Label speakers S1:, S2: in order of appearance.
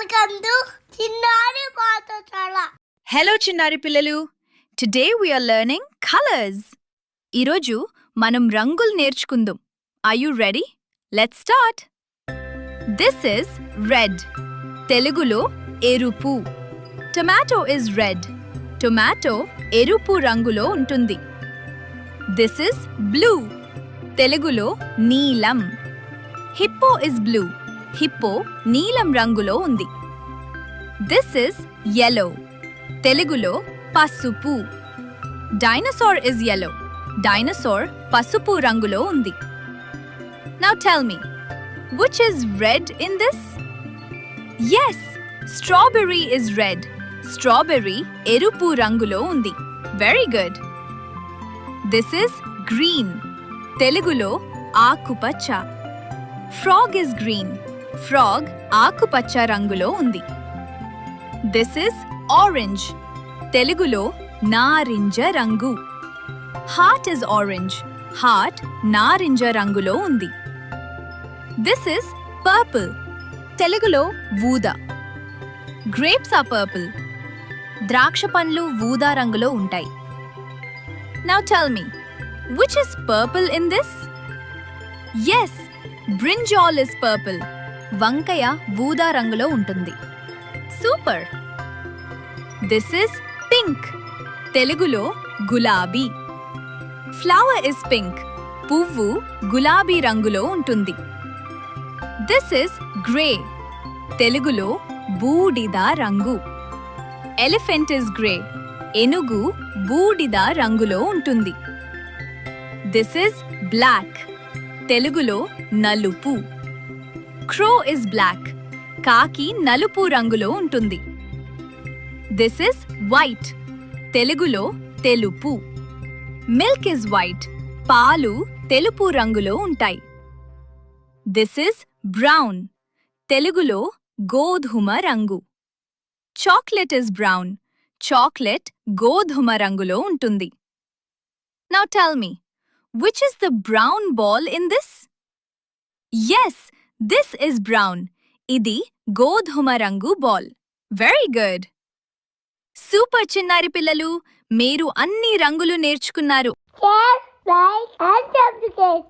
S1: Welcome to Chinnari Pathachala.
S2: Hello చిన్నారి పిల్లలు. Today we are learning colors. ఈరోజు మనం రంగులు నేర్చుకుందాం. Are you ready? Let's start. This is red. తెలుగులో ఎరుపు. Tomato is red. Tomato ఎరుపు రంగులో ఉంటుంది. This is blue. తెలుగులో నీలం. Hippo is blue. Hippo నీలం రంగులో ఉంది. This is yellow. తెలుగులో పసుపు. Dinosaur is yellow. Dinosaur పసుపు రంగులో ఉంది. Now tell me, which is red in this? Yes, strawberry is red. Strawberry ఎరుపు రంగులో ఉంది. Very good. This is green. తెలుగులో ఆకుపచ్చ. Frog is green. Frog ఆకుపచ్చ రంగులో ఉంది. This is orange. తెలుగులో నారింజ రంగు. Heart is orange. Heart నారింజ రంగులో ఉంది. This is purple. తెలుగులో ఊదా. Grapes are purple. ద్రాక్ష పండ్లు ఊదా రంగులో ఉంటాయి. Now tell me, which is purple in this? Yes, brinjal is purple. వంకాయ ఊదా రంగులో ఉంటుంది. Super. This is pink. తెలుగులో గులాబీ. Flower is pink. పువ్వు గులాబీ రంగులో ఉంటుంది. This is grey. తెలుగులో బూడిద రంగు. Elephant is grey. ఏనుగు బూడిద రంగులో ఉంటుంది. This is black. తెలుగులో నలుపు. Crow is black. కాకి నలుపు రంగులో ఉంటుంది. This is white. తెలుగులో తెలుపు. Milk is white. పాలు తెలుపు రంగులో ఉంటాయి. This is brown. తెలుగులో గోధుమ రంగు. Chocolate is brown. Chocolate గోధుమ రంగులో ఉంటుంది. Now tell me, which is the brown ball in this? Yes, this is brown. ఇది గోధుమ రంగు బాల్. Very good. సూపర్ చిన్నారి పిల్లలు, మీరు అన్ని రంగులు నేర్చుకున్నారు.
S1: Share, like, and subscribe.